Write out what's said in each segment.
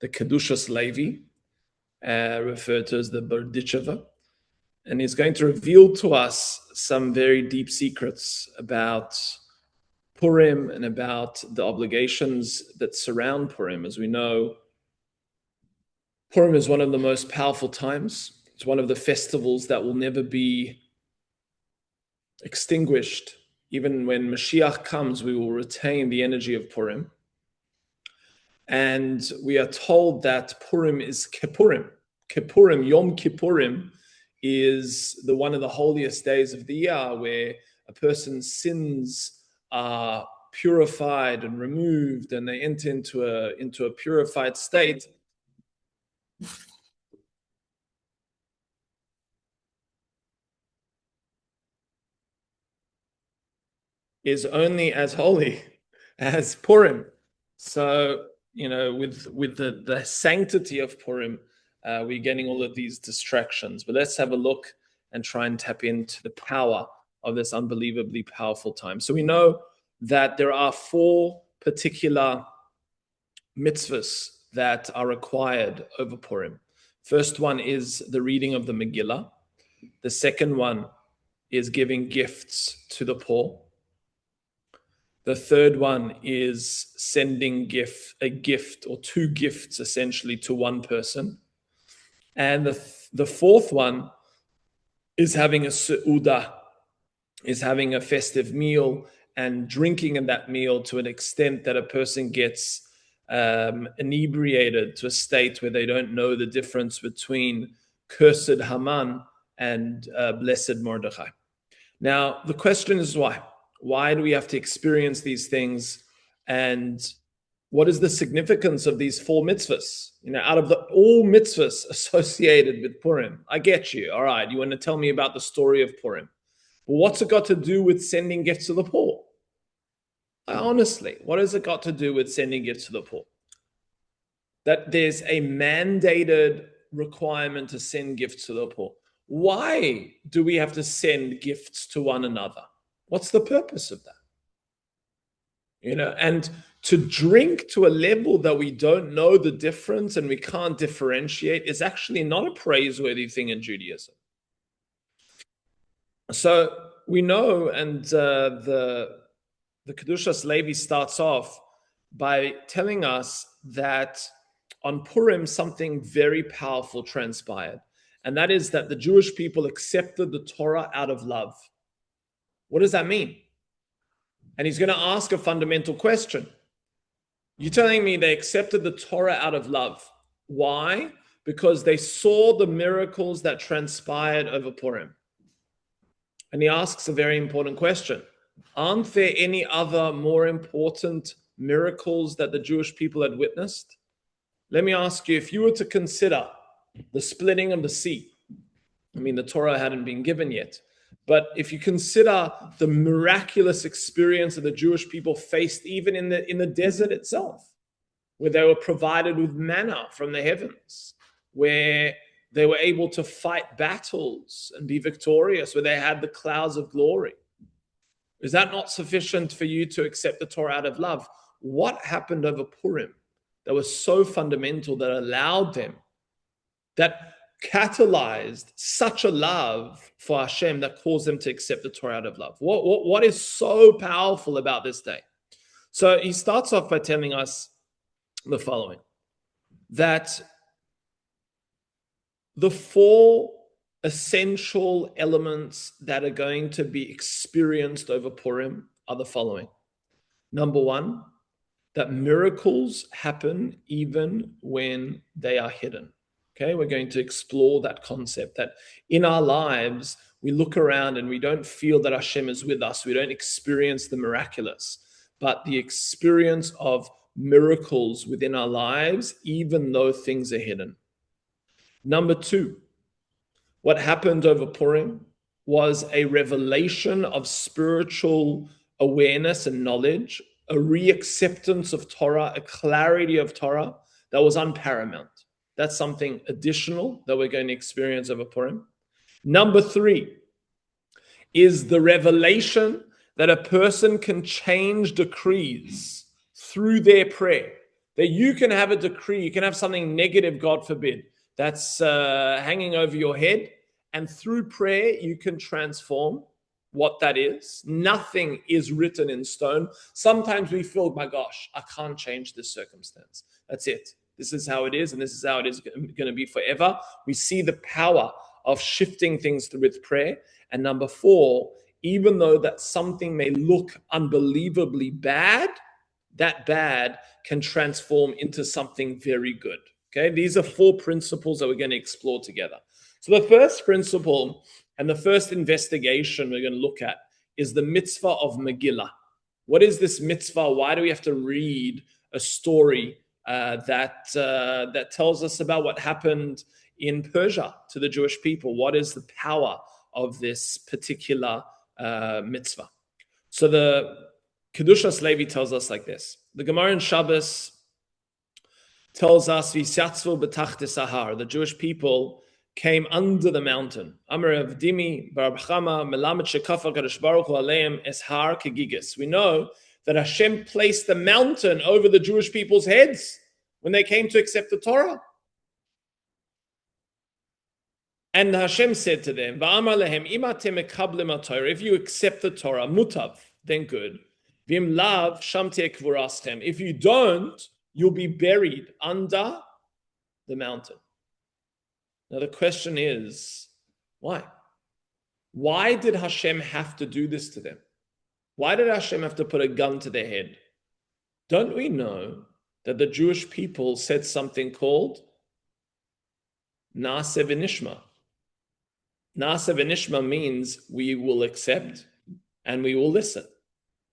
the Kedushas Levi, referred to as the Berdicheva. And he's going to reveal to us some very deep secrets about Purim and about the obligations that surround Purim. As we know, Purim is one of the most powerful times. It's one of the festivals that will never be extinguished. Even when Mashiach comes, we will retain the energy of Purim. And we are told that Purim is Kippurim. Kippurim, Yom Kippurim, is one of the holiest days of the year where a person's sins are purified and removed, and they enter into a purified state. Is only as holy as Purim. So, with the sanctity of Purim, we're getting all of these distractions. But let's have a look and try and tap into the power of this unbelievably powerful time. So we know that there are 4 particular mitzvos that are required over Purim. First one is the reading of the Megillah. The second one is giving gifts to the poor. The third one is sending a gift or 2 gifts essentially to one person. And the fourth one is having a seudah, is having a festive meal and drinking in that meal to an extent that a person gets inebriated to a state where they don't know the difference between cursed Haman and blessed Mordechai. Now, the question is why? Why do we have to experience these things? And what is the significance of these 4 mitzvahs? Out of all mitzvahs associated with Purim, I get you. All right, you want to tell me about the story of Purim. But what's it got to do with sending gifts to the poor? Honestly, what has it got to do with sending gifts to the poor? That there's a mandated requirement to send gifts to the poor. Why do we have to send gifts to one another? What's the purpose of that? And to drink to a level that we don't know the difference and we can't differentiate is actually not a praiseworthy thing in Judaism. So we know, and the Kedushas Levi starts off by telling us that on Purim something very powerful transpired, and that is that the Jewish people accepted the Torah out of love. What does that mean? And he's going to ask a fundamental question. You're telling me they accepted the Torah out of love. Why? Because they saw the miracles that transpired over Purim. And he asks a very important question. Aren't there any other more important miracles that the Jewish people had witnessed? Let me ask you, if you were to consider the splitting of the sea, the Torah hadn't been given yet, but if you consider the miraculous experience that the Jewish people faced even in the desert itself, where they were provided with manna from the heavens, where they were able to fight battles and be victorious, where they had the clouds of glory. Is that not sufficient for you to accept the Torah out of love? What happened over Purim that was so fundamental that allowed them, that catalyzed such a love for Hashem that caused them to accept the Torah out of love? What is so powerful about this day? So he starts off by telling us the following, that the 4 essential elements that are going to be experienced over Purim are the following. Number 1, that miracles happen even when they are hidden. Okay, we're going to explore that concept, that in our lives, we look around and we don't feel that Hashem is with us. We don't experience the miraculous, but the experience of miracles within our lives, even though things are hidden. Number 2, what happened over Purim was a revelation of spiritual awareness and knowledge, a reacceptance of Torah, a clarity of Torah that was unparamount. That's something additional that we're going to experience over Purim. Number 3 is the revelation that a person can change decrees through their prayer, that you can have a decree, you can have something negative, God forbid, that's hanging over your head, and through prayer, you can transform what that is. Nothing is written in stone. Sometimes we feel, my gosh, I can't change this circumstance. That's it. This is how it is, and this is how it is going to be forever. We see the power of shifting things with prayer. And number 4, even though that something may look unbelievably bad, that bad can transform into something very good. Okay, these are 4 principles that we're going to explore together. So the first principle and the first investigation we're going to look at is the mitzvah of Megillah. What is this mitzvah? Why do we have to read a story that tells us about what happened in Persia to the Jewish people? What is the power of this particular mitzvah? So the Kedushas Levi tells us like this. The Gemara in Shabbos tells us, "V'satzvu b'tachte sahar." The Jewish people came under the mountain. Amar Avdimi bar Chama melamed shekafa Kadosh Baruch Hu aleim es har kegigis. We know that Hashem placed the mountain over the Jewish people's heads when they came to accept the Torah. And Hashem said to them, "Va'amar lehem im atem mekablim haTorah." If you accept the Torah, mutav, then good. V'im lav sham teh kvuraschem. If you don't, you'll be buried under the mountain. Now the question is, why? Why did Hashem have to do this to them? Why did Hashem have to put a gun to their head? Don't we know that the Jewish people said something called Naaseh v'nishma? Naaseh v'nishma means we will accept and we will listen,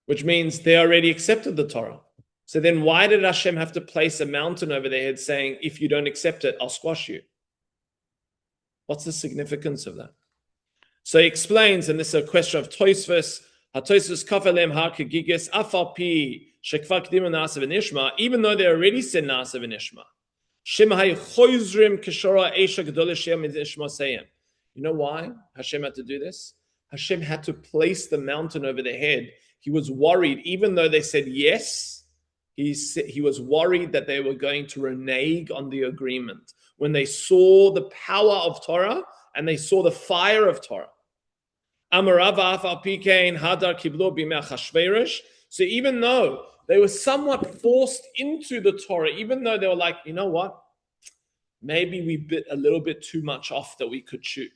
which means they already accepted the Torah. So then why did Hashem have to place a mountain over their head saying, if you don't accept it, I'll squash you? What's the significance of that? So he explains, and this is a question of Tosfos, kafelem har kegigis afal pi shekvar k'dimu Naaseh v'nishma, even though they already said Naaseh v'nishma. Shem haychoizrim kishora esha gedolah shem v'nishma seyem. You know why Hashem had to do this? Hashem had to place the mountain over their head. He was worried, even though they said yes, he was worried that they were going to renege on the agreement. When they saw the power of Torah and they saw the fire of Torah. So even though they were somewhat forced into the Torah, even though they were like, you know what? Maybe we bit a little bit too much off that we could chew.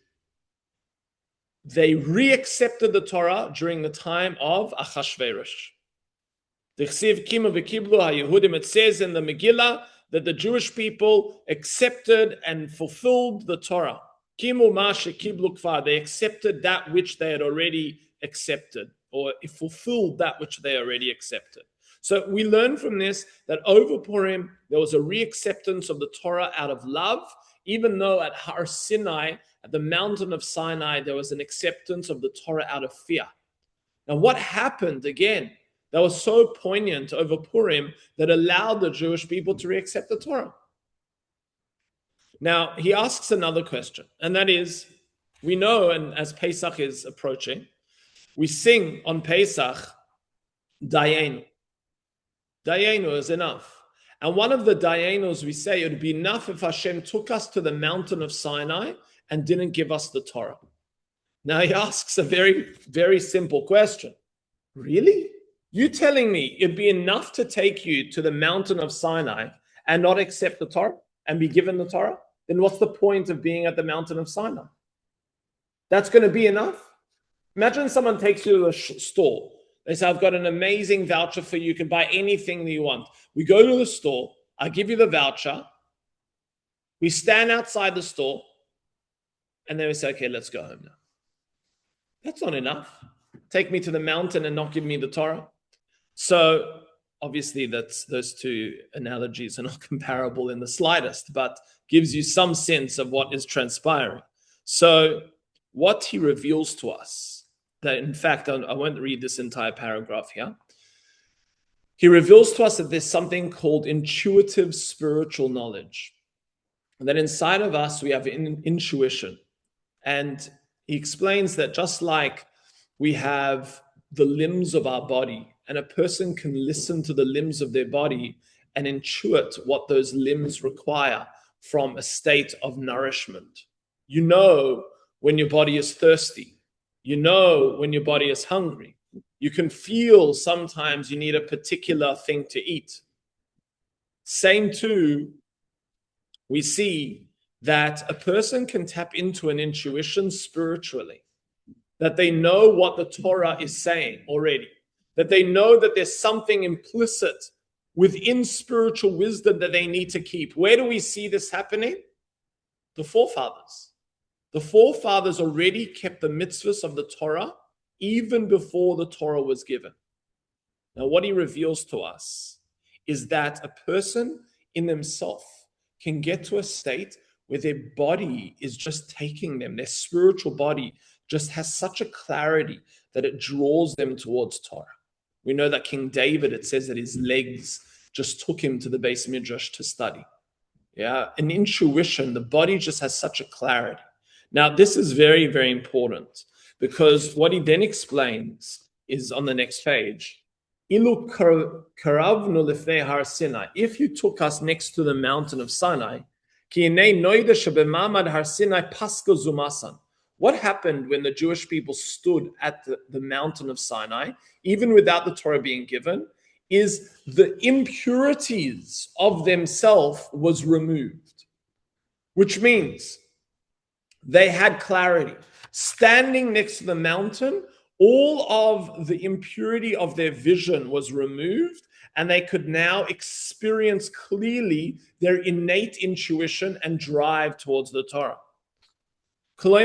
They re-accepted the Torah during the time of Achashverosh. It says in the Megillah that the Jewish people accepted and fulfilled the Torah. They accepted that which they had already accepted, or fulfilled that which they already accepted. So we learn from this that over Purim, there was a re-acceptance of the Torah out of love, even though at Har Sinai, at the mountain of Sinai, there was an acceptance of the Torah out of fear. Now what happened again that was so poignant over Purim that allowed the Jewish people to re-accept the Torah? Now, he asks another question, and that is, we know, and as Pesach is approaching, we sing on Pesach, Dayenu. Dayenu is enough. And one of the Dayenus we say, it would be enough if Hashem took us to the mountain of Sinai and didn't give us the Torah. Now he asks a very, very simple question. Really? You telling me it'd be enough to take you to the mountain of Sinai and not accept the Torah and be given the Torah? Then what's the point of being at the mountain of Sinai? That's going to be enough? Imagine someone takes you to a store. They say, I've got an amazing voucher for you. You can buy anything that you want. We go to the store. I give you the voucher. We stand outside the store. And then we say, okay, let's go home now. That's not enough. Take me to the mountain and not give me the Torah. So obviously those two analogies are not comparable in the slightest, but gives you some sense of what is transpiring. So what he reveals to us, that in fact, I won't read this entire paragraph here. He reveals to us that there's something called intuitive spiritual knowledge. And that inside of us, we have intuition. And he explains that just like we have the limbs of our body, and a person can listen to the limbs of their body and intuit what those limbs require from a state of nourishment. You know when your body is thirsty. You know when your body is hungry. You can feel sometimes you need a particular thing to eat. Same too, we see that a person can tap into an intuition spiritually, that they know what the Torah is saying already, that they know that there's something implicit within spiritual wisdom that they need to keep. Where do we see this happening? The forefathers. The forefathers already kept the mitzvos of the Torah even before the Torah was given. Now, what he reveals to us is that a person in themselves can get to a state where their body is just taking them, their spiritual body just has such a clarity that it draws them towards Torah. We know that King David, it says that his legs just took him to the Beis Midrash to study. Yeah, an intuition, the body just has such a clarity. Now, this is very, very important because what he then explains is on the next page. Ilu karavnu lifnei har Sinai. If you took us next to the mountain of Sinai, ki inei noida shebemamad har Sinai paska zumasan. What happened when the Jewish people stood at the mountain of Sinai, even without the Torah being given, is the impurities of themselves was removed, which means they had clarity. Standing next to the mountain, all of the impurity of their vision was removed, and they could now experience clearly their innate intuition and drive towards the Torah. What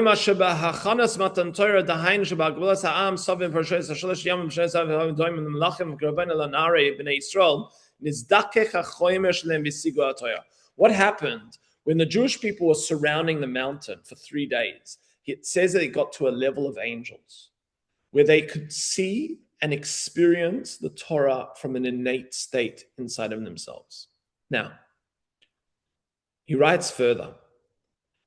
happened when the Jewish people were surrounding the mountain for 3 days? It says that it got to a level of angels where they could see and experience the Torah from an innate state inside of themselves. Now, he writes further,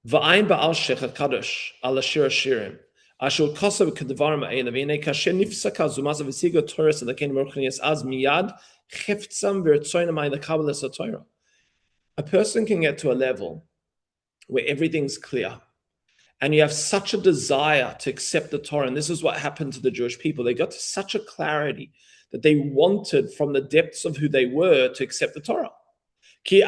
V'ayin ba'al shechet kadosh al ashir ashirim asher kosav kedvarim ha'ele v'inei kasher nifsaka zumasa v'siga Torah sadakein merchnias az miyad chiftzam v'rtzoinam ha'ilakabel es-Torah. A person can get to a level where everything's clear, and you have such a desire to accept the Torah. And this is what happened to the Jewish people. They got to such a clarity that they wanted from the depths of who they were to accept the Torah. The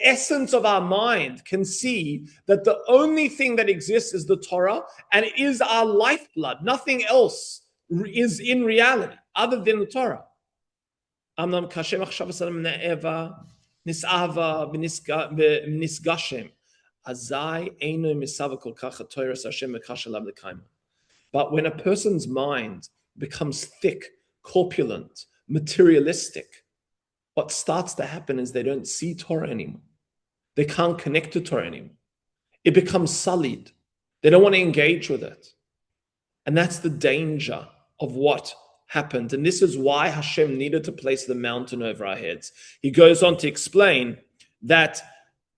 essence of our mind can see that the only thing that exists is the Torah, and it is our lifeblood. Nothing else is in reality other than the Torah. Nisava v'nisgashem azai eino misava kol kach ha'Torah Hashem mekasher lav l'kaima. But when a person's mind becomes thick, corpulent, materialistic, what starts to happen is they don't see Torah anymore. They can't connect to Torah anymore. It becomes sullied. They don't want to engage with it. And that's the danger of what happened. And this is why Hashem needed to place the mountain over our heads. He goes on to explain that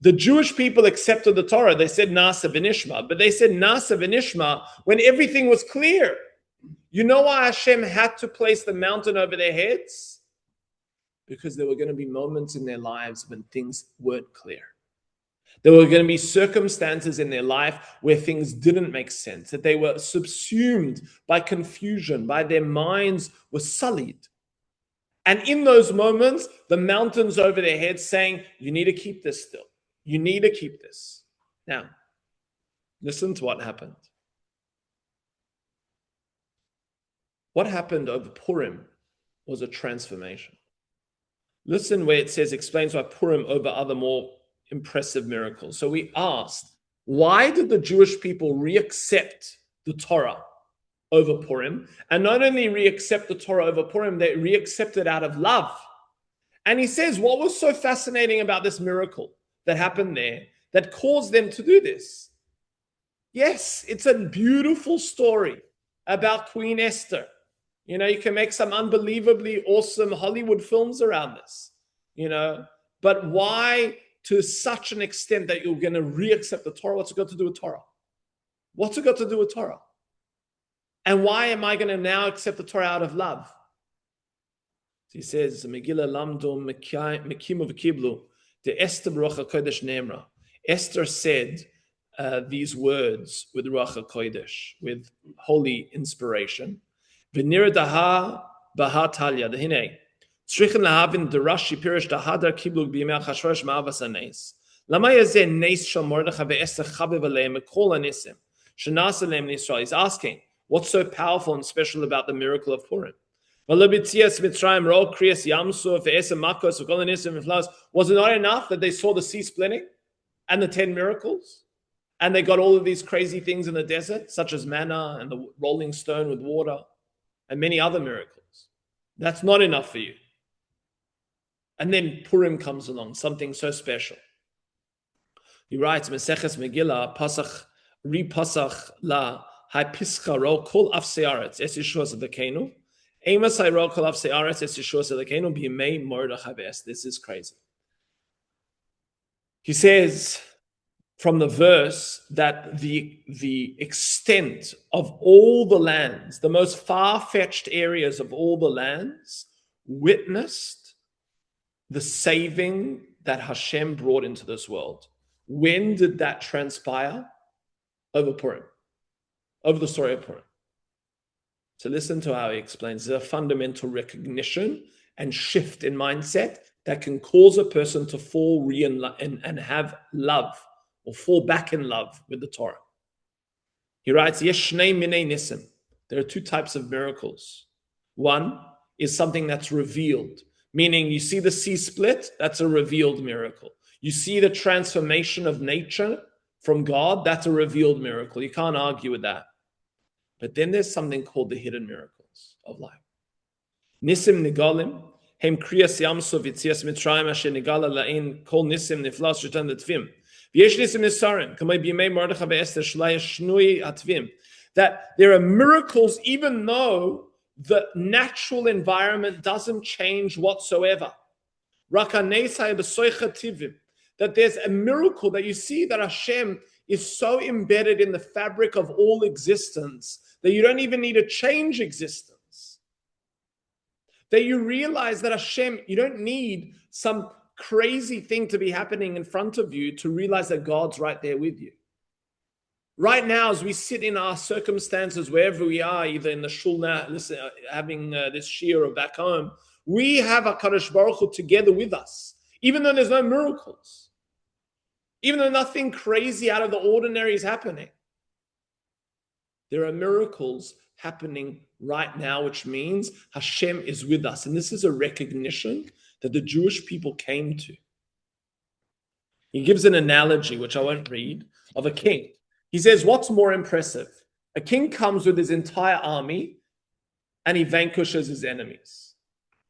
the Jewish people accepted the Torah. They said Nasa v'nishma, but they said Nasa v'nishma when everything was clear. You know why Hashem had to place the mountain over their heads? Because there were going to be moments in their lives when things weren't clear. There were going to be circumstances in their life where things didn't make sense, that they were subsumed by confusion, by their minds were sullied. And in those moments, the mountains over their heads saying, you need to keep this still. You need to keep this. Now, listen to what happened. What happened over Purim was a transformation. Listen where it says, explains why Purim over other more impressive miracles. So we asked, why did the Jewish people reaccept the Torah over Purim? And not only reaccept the Torah over Purim, they reaccept it out of love. And he says, what was so fascinating about this miracle that happened there that caused them to do this? Yes, it's a beautiful story about Queen Esther. You know, you can make some unbelievably awesome Hollywood films around this, you know, but why to such an extent that you're going to reaccept the Torah? What's it got to do with Torah? What's it got to do with Torah? And why am I going to now accept the Torah out of love? He says, Megillah lamdo mekimu v'kiblu, the Esther Ruach HaKodesh Nemra. Esther said these words with Ruach HaKodesh, with holy inspiration. V'nira daha baha talya, the hine. Tzrichen lahavin derashi pirish dahadar kiblu b'yimei Achashverosh ma'avas hanes. Lama yazeh nes shel Mordechai ve'Esther chabev aleim mekol hanesim shenas aleim Yisrael. He's asking, what's so powerful and special about the miracle of Purim? Was it not enough that they saw the sea splitting and the 10 miracles? And they got all of these crazy things in the desert, such as manna and the rolling stone with water and many other miracles. That's not enough for you. And then Purim comes along, something so special. He writes, Meseches Megillah, Pasach, Pasach la, Hai Pischa ro kol af searetz, es Yeshua Zedekenu. This is crazy. He says from the verse that the extent of all the lands, the most far-fetched areas of all the lands, witnessed the saving that Hashem brought into this world. When did that transpire? Over Purim, over the story of Purim. So listen to how he explains. There's a fundamental recognition and shift in mindset that can cause a person to fall and have love, or fall back in love with the Torah. He writes, Yesh shnei minei nisim. There are two types of miracles. One is something that's revealed, meaning you see the sea split, that's a revealed miracle. You see the transformation of nature from God, that's a revealed miracle. You can't argue with that. But then there's something called the hidden miracles of life. Nisim nigalim, hem kriyas yamsov yitzias mitzrayim asher nigala la'in kol nisim niflas shetan l'tvim. V'yesh nisim nisarim, kamay b'yimei Mordechai ve'Esther shlaya shnui atvim. That there are miracles even though the natural environment doesn't change whatsoever. Rakanesai b'soicha tivim. That there's a miracle that you see that Hashem is so embedded in the fabric of all existence that you don't even need to change existence. That you realize that Hashem, you don't need some crazy thing to be happening in front of you to realize that God's right there with you. Right now, as we sit in our circumstances, wherever we are, either in the shul now, having this shiur or back home, we have HaKadosh Baruch Hu together with us, even though there's no miracles. Even though nothing crazy out of the ordinary is happening, there are miracles happening right now, which means Hashem is with us. And this is a recognition that the Jewish people came to. He gives an analogy, which I won't read, of a king. He says, what's more impressive? A king comes with his entire army and he vanquishes his enemies.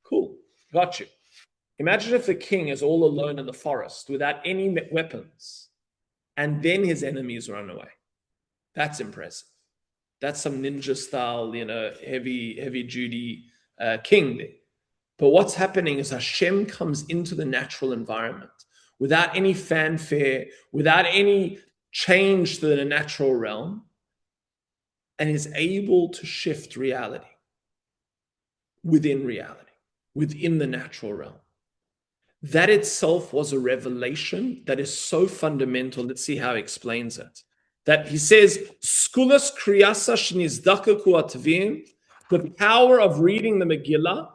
Cool, got you. Imagine if the king is all alone in the forest without any weapons, and then his enemies run away. That's impressive. That's some ninja style, heavy duty king there. But what's happening is Hashem comes into the natural environment without any fanfare, without any change to the natural realm, and is able to shift reality within the natural realm. That itself was a revelation that is so fundamental. Let's see how he explains it. That he says, Skulas kriyasa shnizdakaku atvim, the power of reading the Megillah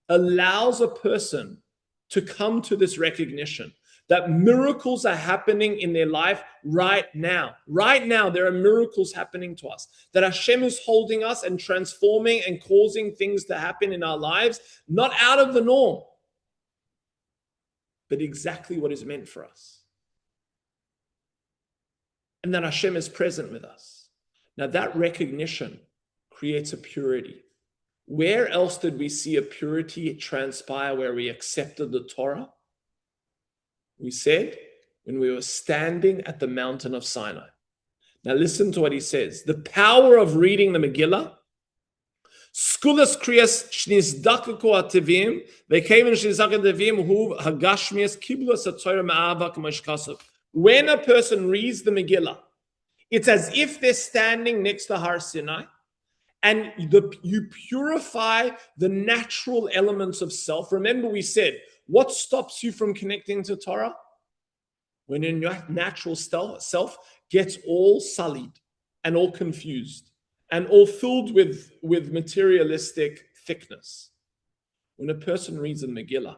allows a person to come to this recognition that miracles are happening in their life right now. Right now, there are miracles happening to us. That Hashem is holding us and transforming and causing things to happen in our lives, not out of the norm, but exactly what is meant for us. And that Hashem is present with us. Now that recognition creates a purity. Where else did we see a purity transpire where we accepted the Torah? We said when we were standing at the mountain of Sinai. Now listen to what he says. The power of reading the Megillah, Skulas kriyas shnizdakaku ativim, vekeven shnizdakaku ativim hu hagashmias kiblas haTorah ma'ava k'mashkasav. When a person reads the Megillah, it's as if they're standing next to Har Sinai, And you purify the natural elements of self. Remember, we said, what stops you from connecting to Torah? When your natural self gets all sullied and all confused and all filled with materialistic thickness. When a person reads the Megillah,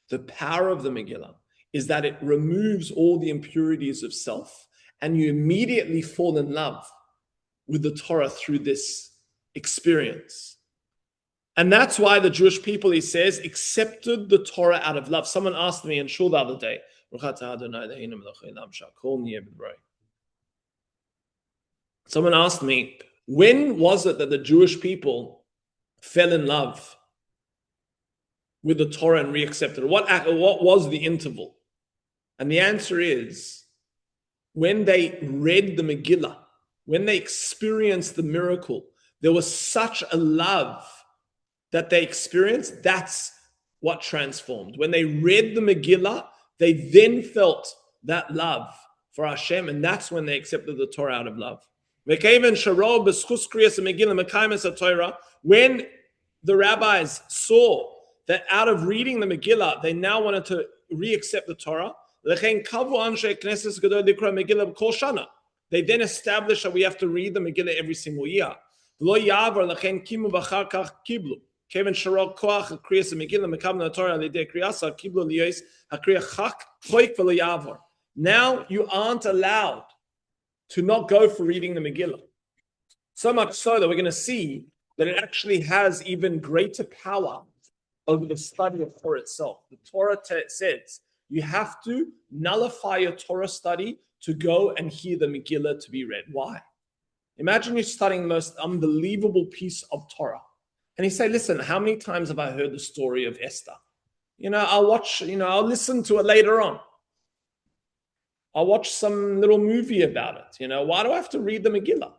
the power of the Megillah is that it removes all the impurities of self, and you immediately fall in love with the Torah through this experience. And that's why the Jewish people, he says, accepted the Torah out of love. Someone asked me in shul the other day, someone asked me, when was it that the Jewish people fell in love with the Torah and reaccepted it? What was the interval? And the answer is, when they read the Megillah, when they experienced the miracle, there was such a love that they experienced. That's what transformed. When they read the Megillah, they then felt that love for Hashem, and that's when they accepted the Torah out of love. When the rabbis saw that out of reading the Megillah, they now wanted to re-accept the Torah, they then established that we have to read the Megillah every single year. Now you aren't allowed to not go for reading the Megillah. So much so that we're going to see that it actually has even greater power over the study of Torah itself. The Torah says you have to nullify your Torah study to go and hear the Megillah to be read. Why? Imagine you're studying the most unbelievable piece of Torah. And you say, listen, how many times have I heard the story of Esther? I'll listen to it later on. I'll watch some little movie about it. Why do I have to read the Megillah?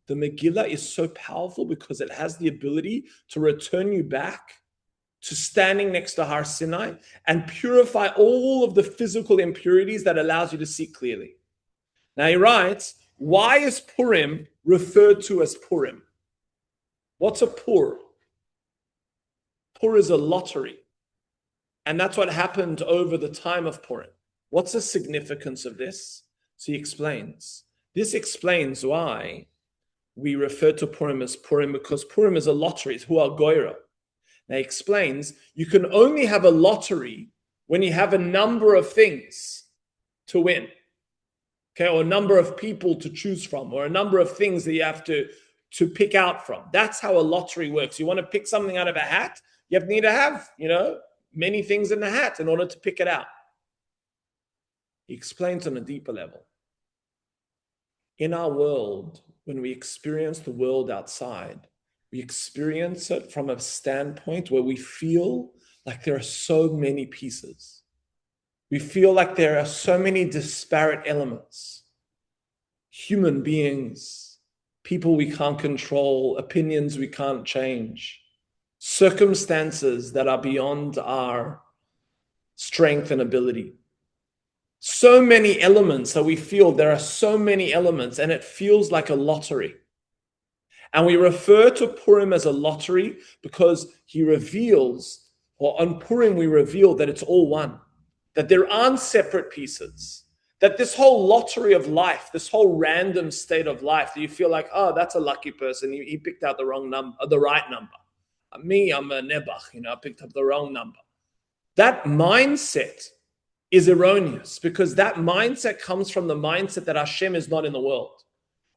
The Megillah is so powerful because it has the ability to return you back to standing next to Har Sinai and purify all of the physical impurities that allows you to see clearly. Now he writes, why is Purim referred to as Purim? What's a Pur? Pur is a lottery. And that's what happened over the time of Purim. What's the significance of this? So he explains. This explains why we refer to Purim as Purim, because Purim is a lottery. It's Hu Goyra. Now he explains, you can only have a lottery when you have a number of things to win. Okay, or a number of people to choose from, or a number of things that you have to pick out from. That's how a lottery works. You want to pick something out of a hat, you need to have, many things in the hat in order to pick it out. He explains on a deeper level. In our world, when we experience the world outside, we experience it from a standpoint where we feel like there are so many pieces. We feel like there are so many disparate elements. Human beings, people we can't control, opinions we can't change, circumstances that are beyond our strength and ability. So many elements that we feel there are so many elements, and it feels like a lottery. And we refer to Purim as a lottery because he reveals, or on Purim we reveal that it's all one, that there aren't separate pieces, that this whole lottery of life, this whole random state of life, that you feel like, oh, that's a lucky person, he picked out the wrong number, the right number. Me, I'm a nebach, I picked up the wrong number. That mindset is erroneous because that mindset comes from the mindset that Hashem is not in the world.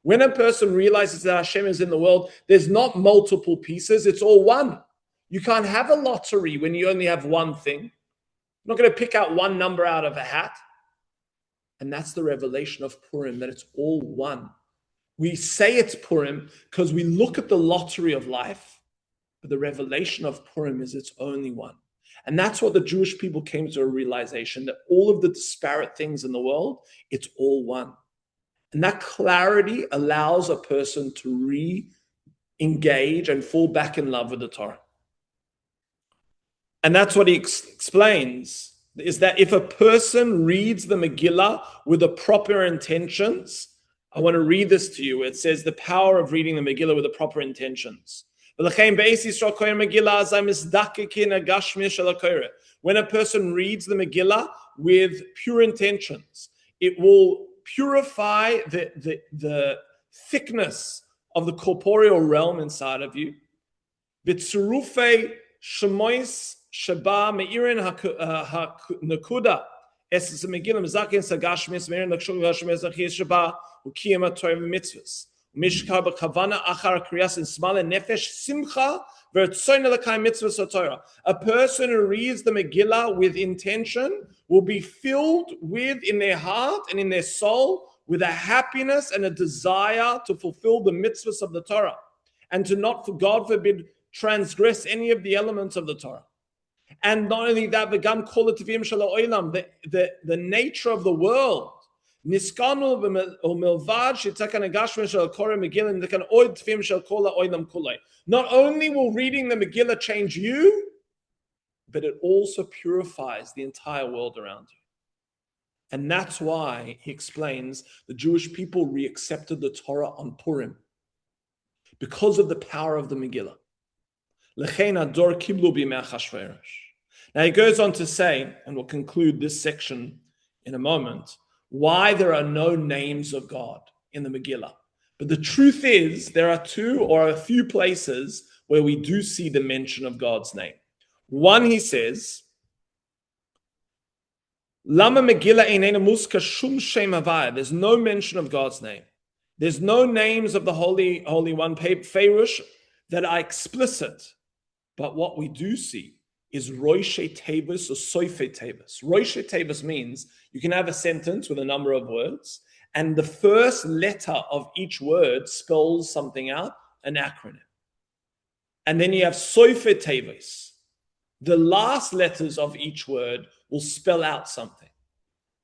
When a person realizes that Hashem is in the world, there's not multiple pieces, it's all one. You can't have a lottery when you only have one thing. You're not going to pick out one number out of a hat. And that's the revelation of Purim, that it's all one. We say it's Purim because we look at the lottery of life, but the revelation of Purim is it's only one. And that's what the Jewish people came to a realization, that all of the disparate things in the world, it's all one. And that clarity allows a person to re-engage and fall back in love with the Torah. And that's what he explains, is that if a person reads the Megillah with the proper intentions, I want to read this to you. It says the power of reading the Megillah with the proper intentions. When a person reads the Megillah with pure intentions, it will purify the thickness of the corporeal realm inside of you. B'tzurufei shemois sheba meirin hakuda es Megillah mezakin sagashmis meirin l'kshul gashmis achis sheba ukiyama Torah mitzvos mishkar b'kavana achar kriyas and smala nefesh simcha v'rtzoin l'kayim mitzvos haTorah. A person who reads the Megillah with intention will be filled with, in their heart and in their soul, with a happiness and a desire to fulfill the mitzvahs of the Torah and to not, for God forbid, transgress any of the elements of the Torah. And not only that, the nature of the world. Not only will reading the Megillah change you, but it also purifies the entire world around you. And that's why, he explains, the Jewish people reaccepted the Torah on Purim, because of the power of the Megillah. Now he goes on to say, and we'll conclude this section in a moment, why there are no names of God in the Megillah. But the truth is, there are two or a few places where we do see the mention of God's name. One, he says, Lama Megillah einena muska shum shem havaya. There's no mention of God's name. There's no names of the Holy One, Ferush, that are explicit. But what we do see is Roishe Tevis or Soife Tevis. Roishe Tevis means you can have a sentence with a number of words, and the first letter of each word spells something out, an acronym. And then you have Soife Tevis. The last letters of each word will spell out something.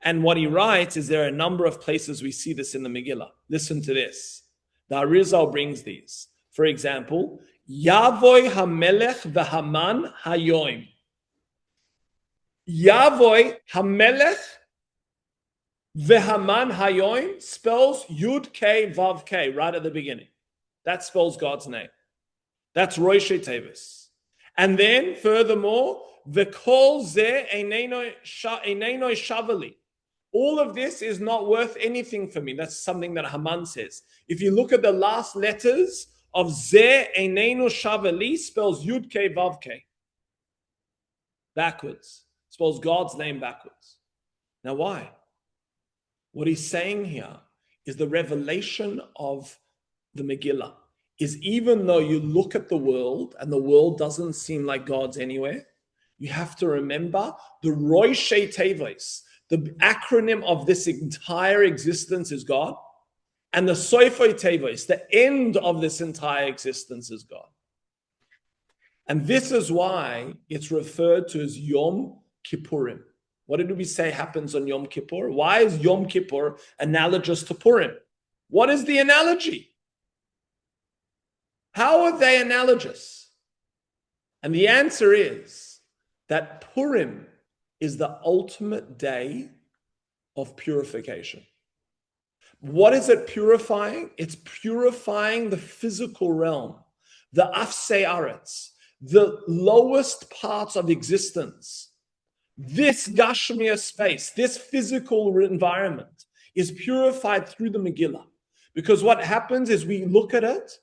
And what he writes is there are a number of places we see this in the Megillah. Listen to this. The Arizal brings these. For example, Yavoy Hamelech v'Haman Hayoim. Yavoy Hamelech v'Haman Hayoim spells Yud K Vav K right at the beginning. That spells God's name. That's Roishe Tevis. And then furthermore, V'kol Zeh Einenoi Shavali. All of this is not worth anything for me. That's something that Haman says. If you look at the last letters of Zeh Einenu Shavali, spells Yud K Vav K. Backwards. Spells God's name backwards. Now why? What he's saying here is the revelation of the Megillah is, even though you look at the world and the world doesn't seem like God's anywhere, you have to remember the Roishe Teves, the acronym of this entire existence is God, and the Soifei Teves, the end of this entire existence is God. And this is why it's referred to as Yom Kippurim. What did we say happens on Yom Kippur? Why is Yom Kippur analogous to Purim? What is the analogy? How are they analogous? And the answer is that Purim is the ultimate day of purification. What is it purifying? It's purifying the physical realm, the Afsei Aretz, the lowest parts of existence. This Gashmia space, this physical environment is purified through the Megillah. Because what happens is we look at it,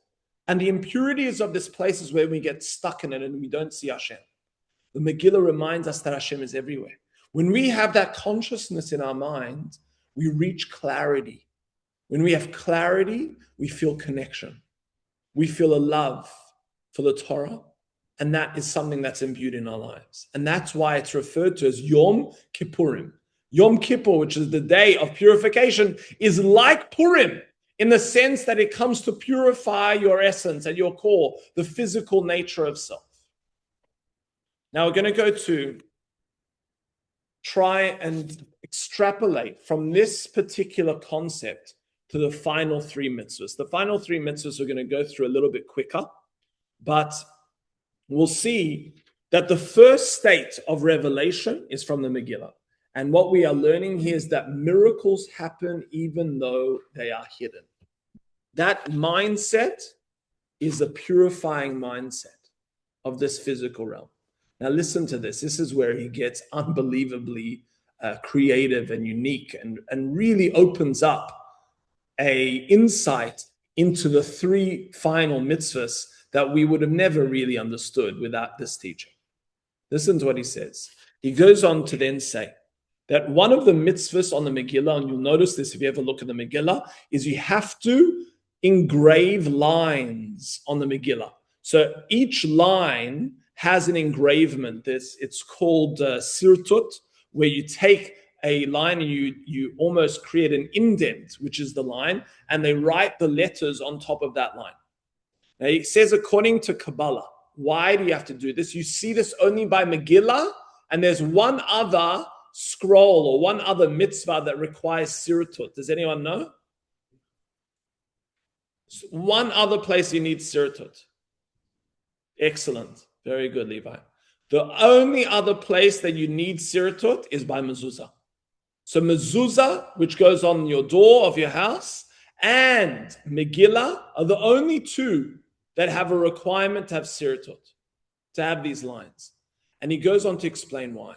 and the impurities of this place is where we get stuck in it and we don't see Hashem. The Megillah reminds us that Hashem is everywhere. When we have that consciousness in our mind, we reach clarity. When we have clarity, we feel connection. We feel a love for the Torah, and that is something that's imbued in our lives. And that's why it's referred to as Yom Kippurim. Yom Kippur, which is the day of purification, is like Purim in the sense that it comes to purify your essence and your core, the physical nature of self. Now we're going to go to try and extrapolate from this particular concept to the final three mitzvahs. The final three mitzvahs we're going to go through a little bit quicker, but we'll see that the first state of revelation is from the Megillah. And what we are learning here is that miracles happen even though they are hidden. That mindset is a purifying mindset of this physical realm. Now, listen to this. This is where he gets unbelievably creative and unique, and really opens up a insight into the three final mitzvahs that we would have never really understood without this teaching. Listen to what he says. He goes on to then say that one of the mitzvahs on the Megillah, and you'll notice this if you ever look at the Megillah, is you have to engrave lines on the Megillah. So each line has an engravement. It's called sirtut, where you take a line and you almost create an indent, which is the line, and they write the letters on top of that line. Now, it says, according to Kabbalah, why do you have to do this? You see this only by Megillah, and there's one other scroll or one other mitzvah that requires sirtut. Does anyone know? One other place you need sirtut. Excellent. Very good, Levi. The only other place that you need sirtut is by mezuzah. So mezuzah, which goes on your door of your house, and Megillah are the only two that have a requirement to have sirtut, to have these lines. And he goes on to explain why.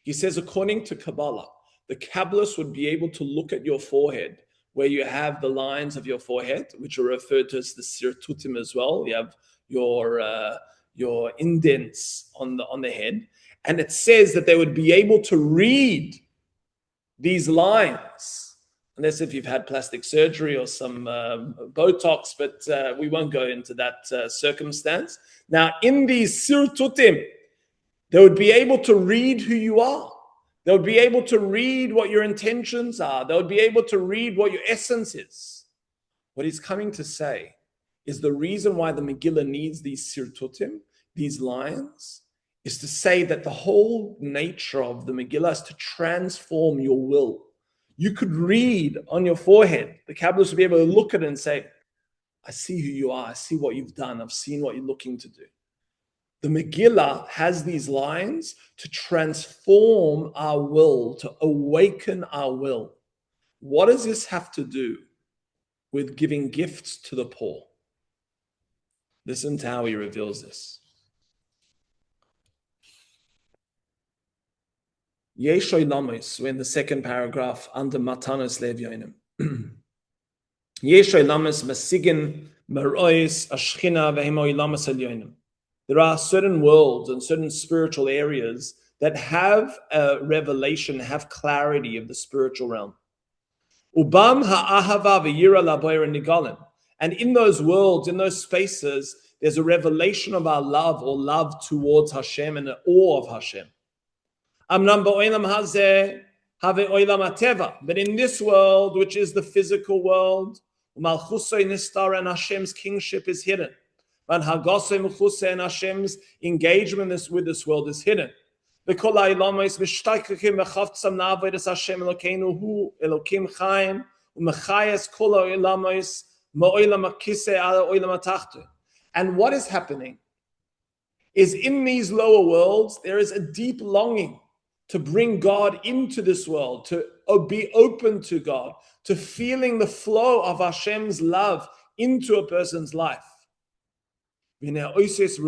He says, according to Kabbalah, the Kabbalist would be able to look at your forehead, where you have the lines of your forehead, which are referred to as the sirtutim as well. You have your indents on the head. And it says that they would be able to read these lines, unless if you've had plastic surgery or some Botox, but we won't go into that circumstance. Now, in these sirtutim, they would be able to read who you are. They would be able to read what your intentions are. They would be able to read what your essence is. What he's coming to say is the reason why the Megillah needs these sirtutim, these lines, is to say that the whole nature of the Megillah is to transform your will. You could read on your forehead, the Kabbalists would be able to look at it and say, I see who you are, I see what you've done, I've seen what you're looking to do. The Megillah has these lines to transform our will, to awaken our will. What does this have to do with giving gifts to the poor? Listen to how he reveals this. Yeshoy Lamis, we're in the second paragraph under Matanos Lev Yoinim. Yeshoy Lamis Masigin Marois Ashchina Vehimoy Lamis El Yoinim. There are certain worlds and certain spiritual areas that have a revelation, have clarity of the spiritual realm. Ubam ha'ahava v'yira laboyer nigalim. And in those worlds, in those spaces, there's a revelation of our love or love towards Hashem and an awe of Hashem. Amnam ba'olam hazeh have olam ateva. But in this world, which is the physical world, malchusay nistar, and Hashem's kingship is hidden. And Hagosay Mechusay and Hashem's engagement with this world is hidden. Because Hashem Elokeinu Elokim Chaim Umechayes Kol Ha'olamos Ma'olam HaKisei Ala Olam HaTachton. And what is happening is in these lower worlds there is a deep longing to bring God into this world, to be open to God, to feeling the flow of Hashem's love into a person's life. He says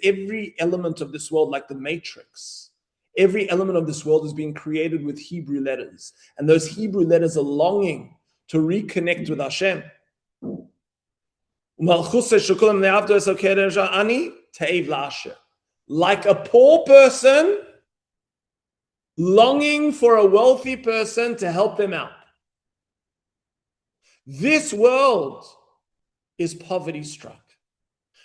every element of this world, like the matrix, every element of this world is being created with Hebrew letters. And those Hebrew letters are longing to reconnect with Hashem. Like a poor person longing for a wealthy person to help them out. This world is poverty struck.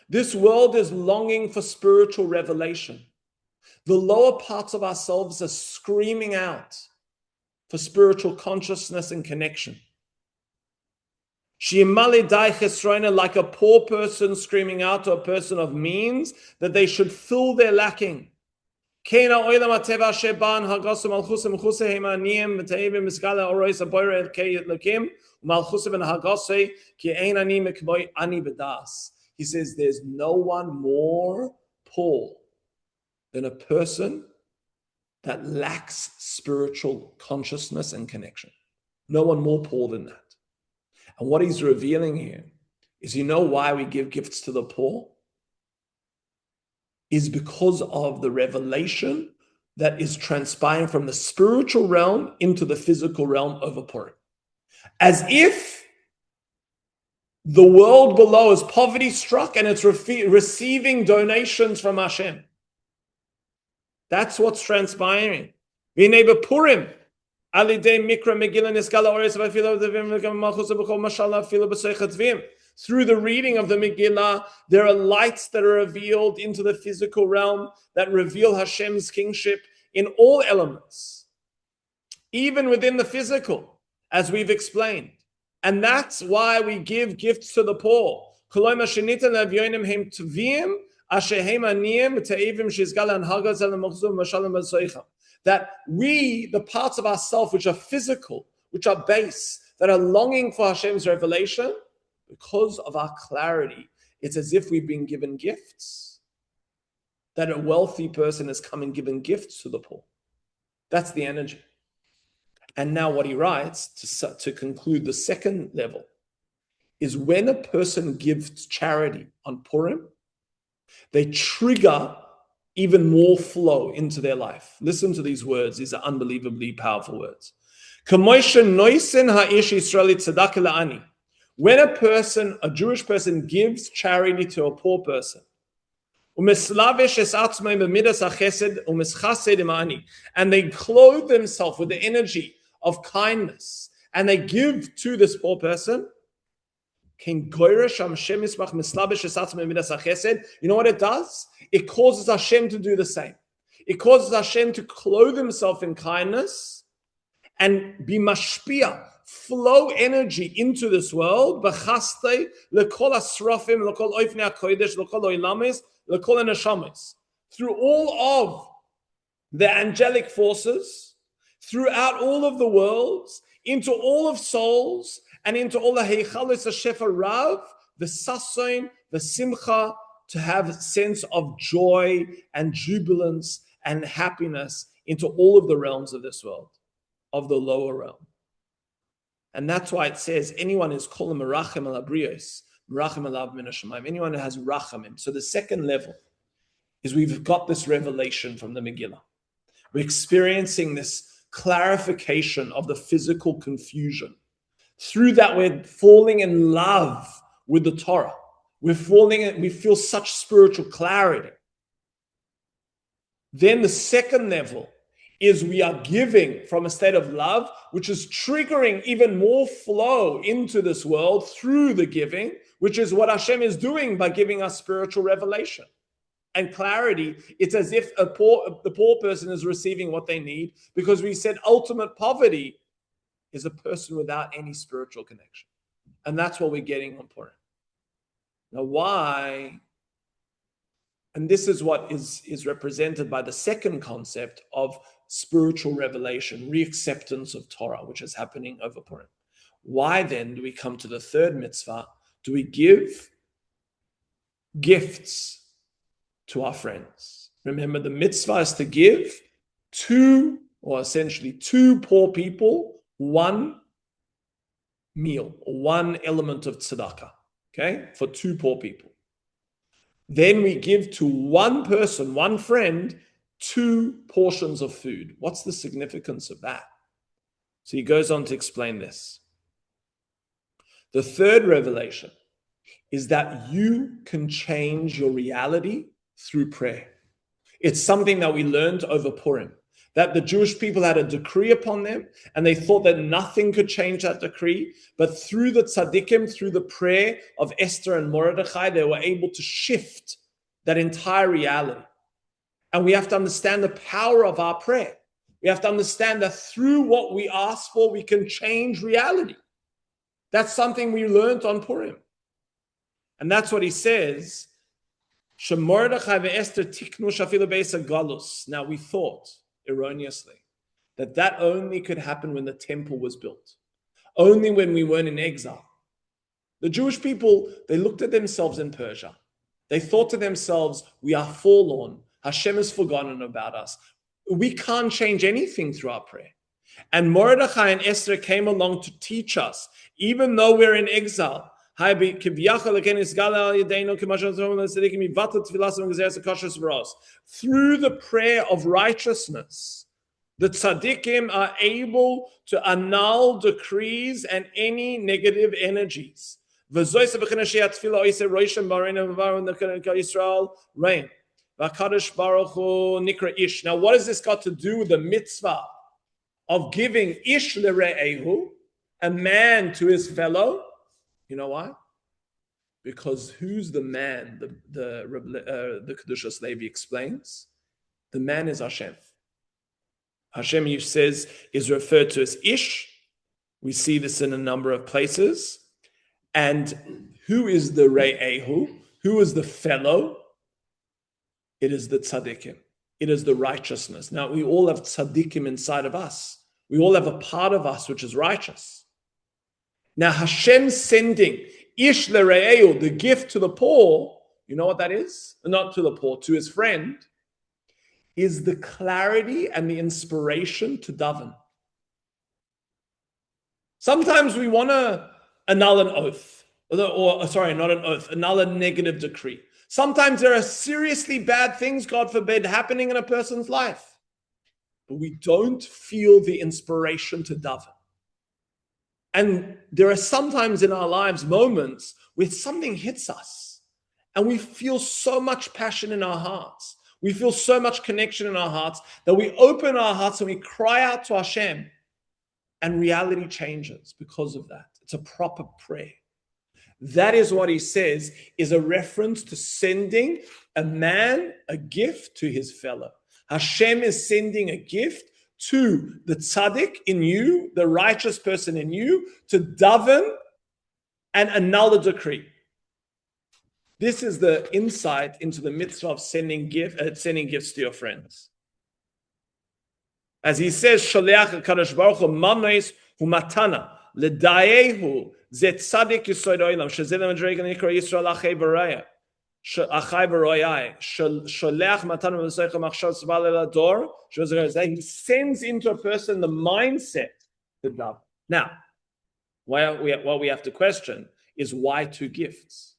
This world is longing for spiritual revelation. The lower parts of ourselves are screaming out for spiritual consciousness and connection. Like a poor person screaming out to a person of means that they should fill their lacking. He says there's no one more poor than a person that lacks spiritual consciousness and connection. No one more poor than that. And what he's revealing here is, you know why we give gifts to the poor? Is because of the revelation that is transpiring from the spiritual realm into the physical realm over Purim. As if the world below is poverty struck and it's receiving donations from Hashem. That's what's transpiring. V'nei Purim, alidei mikra megillah niskala ores v'afilo devim v'malchus b'chol mashallah afilo b'seichet v'im. Through the reading of the Megillah, there are lights that are revealed into the physical realm that reveal Hashem's kingship in all elements, even within the physical, as we've explained. And that's why we give gifts to the poor. That we, the parts of ourselves which are physical, which are base, that are longing for Hashem's revelation, because of our clarity, it's as if we've been given gifts. That a wealthy person has come and given gifts to the poor. That's the energy. And now what he writes, to conclude the second level, is when a person gives charity on Purim, they trigger even more flow into their life. Listen to these words. These are unbelievably powerful words. When a person, a Jewish person, gives charity to a poor person, and they clothe themselves with the energy of kindness, and they give to this poor person, you know what it does? It causes Hashem to do the same. It causes Hashem to clothe himself in kindness and be mashpia, flow energy into this world, through all of the angelic forces, throughout all of the worlds, into all of souls, and into all the heichalos hashefa rav, the sason, the simcha, to have a sense of joy and jubilance and happiness into all of the realms of this world, of the lower realm. And that's why it says, anyone is kol merachem al abrios, merachem alav min hashamayim. Anyone who has rachamim. So the second level is we've got this revelation from the Megillah. We're experiencing this clarification of the physical confusion. Through that, we're falling in love with the Torah. We feel such spiritual clarity. Then the second level is we are giving from a state of love, which is triggering even more flow into this world through the giving, which is what Hashem is doing by giving us spiritual revelation and clarity. It's as if the poor person is receiving what they need, because we said ultimate poverty is a person without any spiritual connection. And that's what we're getting on Purim. Now, why? And this is what is represented by the second concept of spiritual revelation, reacceptance of Torah, which is happening over Purim. Why then do we come to the third mitzvah? Do we give gifts to our friends? Remember, the mitzvah is to give two poor people one meal, one element of tzedakah, okay, for two poor people. Then we give to one person, one friend, 2 portions of food. What's the significance of that? So he goes on to explain this. The third revelation is that you can change your reality through prayer. It's something that we learned over Purim, that the Jewish people had a decree upon them, and they thought that nothing could change that decree. But through the tzaddikim, through the prayer of Esther and Mordechai, they were able to shift that entire reality. And we have to understand the power of our prayer. We have to understand that through what we ask for, we can change reality. That's something we learned on Purim. And that's what he says. Now we thought erroneously that only could happen when the temple was built, only when we weren't in exile. The Jewish people, they looked at themselves in Persia. They thought to themselves, we are forlorn. Hashem has forgotten about us. we can't change anything through our prayer. And Mordechai and Esther came along to teach us, even though we're in exile. Through the prayer of righteousness, the tzaddikim are able to annul decrees and any negative energies. Now, what has this got to do with the mitzvah of giving ish lere'ehu, a man to his fellow? You know why? Because who's the man? The Kedushas Levi explains. The man is Hashem. Hashem, he says, is referred to as ish. We see this in a number of places. And who is the re'ehu? Who is the fellow? It is the tzaddikim. It is the righteousness. Now, we all have tzaddikim inside of us. We all have a part of us which is righteous. Now, Hashem sending ish lere'ehu, the gift to the poor, you know what that is? Not to the poor, to his friend, is the clarity and the inspiration to daven. Sometimes we want to annul an oath, not an oath, annul a negative decree. Sometimes there are seriously bad things, God forbid, happening in a person's life, but we don't feel the inspiration to daven. And there are sometimes in our lives moments where something hits us and we feel so much passion in our hearts. We feel so much connection in our hearts that we open our hearts and we cry out to Hashem, and reality changes because of that. It's a proper prayer. That is what he says is a reference to sending a man a gift to his fellow. Hashem is sending a gift to the tzaddik in you, the righteous person in you, to daven and annul the decree. This is the insight into the mitzvah of sending gifts to your friends. As he says, Shaleach HaKadosh Baruch Hu manos umatana ledayehu zet tzadik yisod olam shezeh lemedrega nikra Yisrael achei v'raya achai v'royai shaleach matana v'seicha machshav tzval elador that he sends into a person the mindset to daven. Now, what we have to question is why two gifts?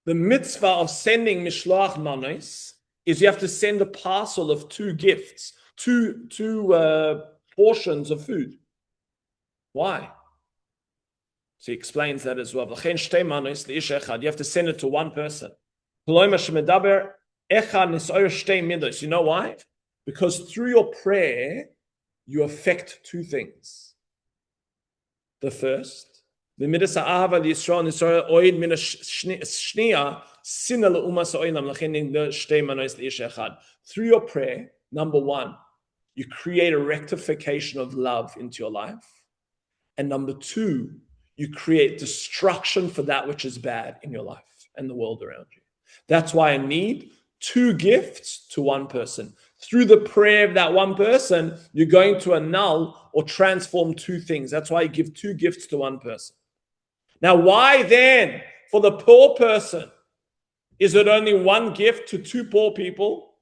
The mitzvah of sending mishloach manos is you have to send a parcel of two gifts, two portions of food. Why? So he explains that as well. You have to send it to one person. You know why? Because through your prayer, you affect two things. The first, through your prayer, number one, you create a rectification of love into your life. And number two, you create destruction for that which is bad in your life and the world around you. That's why I need two gifts to one person. Through the prayer of that one person, you're going to annul or transform two things. That's why you give two gifts to one person. Now, why then, for the poor person, is it only one gift to two poor people?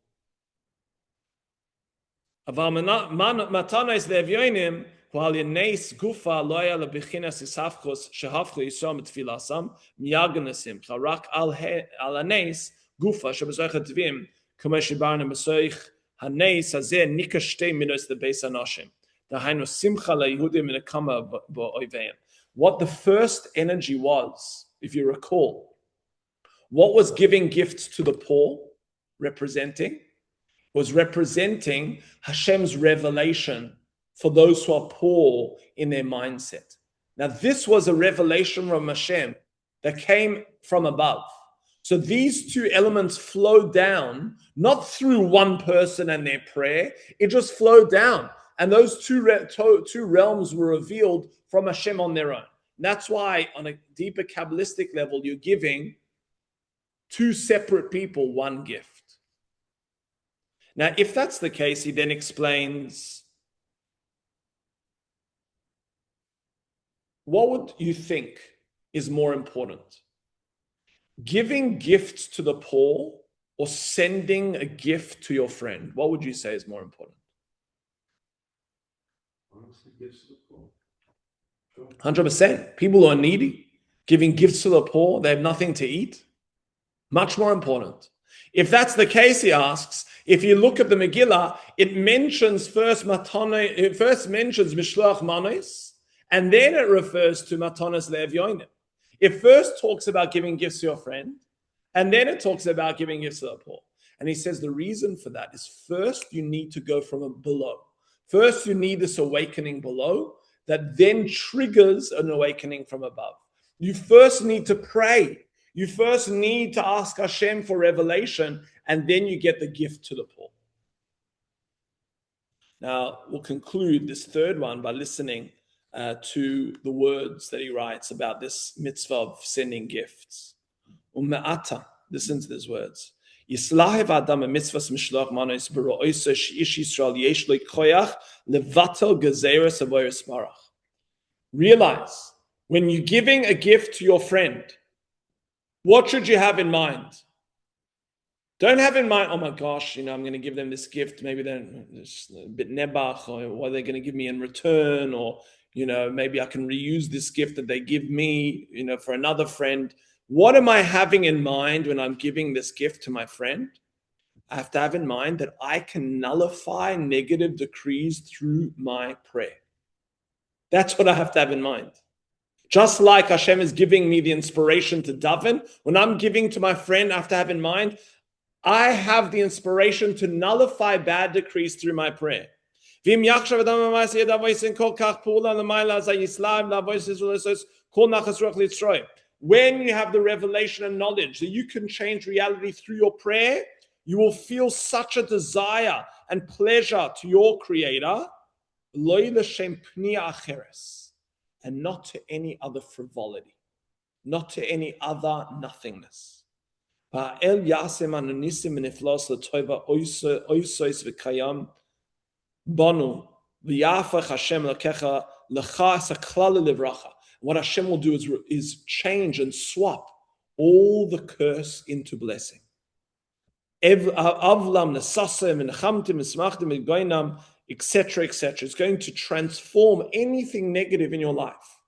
What the first energy was, if you recall, what was giving gifts to the poor representing? Was representing Hashem's revelation for those who are poor in their mindset. Now, this was a revelation from Hashem that came from above. So these two elements flowed down, not through one person and their prayer, it just flowed down. And those two realms were revealed from Hashem on their own. And that's why, on a deeper Kabbalistic level, you're giving two separate people one gift. Now, if that's the case, he then explains, what would you think is more important? Giving gifts to the poor or sending a gift to your friend? What would you say is more important? Honestly, gifts to the poor. Sure. 100%. People who are needy, giving gifts to the poor, they have nothing to eat. Much more important. If that's the case, he asks, if you look at the Megillah, it mentions first matane, it first mentions mishloach manos, and then it refers to matanos le'evyonim. It first talks about giving gifts to your friend, and then it talks about giving gifts to the poor. And he says the reason for that is first you need to go from below. First you need this awakening below that then triggers an awakening from above. You first need to pray. You first need to ask Hashem for revelation, and then you get the gift to the poor. Now, we'll conclude this third one by listening to the words that he writes about this mitzvah of sending gifts. Ume'ata, listen to these words. Yislahev adam mitzvahs mishloach manos b'ro'oso she'ish Yisrael yesh lo koyach levatel gezeres avoros barach. Realize, when you're giving a gift to your friend, what should you have in mind? Don't have in mind, oh my gosh, I'm going to give them this gift. Maybe they're a bit nebach, or what are they going to give me in return? Or, maybe I can reuse this gift that they give me, for another friend. What am I having in mind when I'm giving this gift to my friend? I have to have in mind that I can nullify negative decrees through my prayer. That's what I have to have in mind. Just like Hashem is giving me the inspiration to daven, when I'm giving to my friend, I have to have in mind, I have the inspiration to nullify bad decrees through my prayer. When you have the revelation and knowledge that you can change reality through your prayer, you will feel such a desire and pleasure to your Creator, and not to any other frivolity, not to any other nothingness. When you have what Hashem will do is change and swap all the curse into blessing. Etc., etc. It's going to transform anything negative in your life.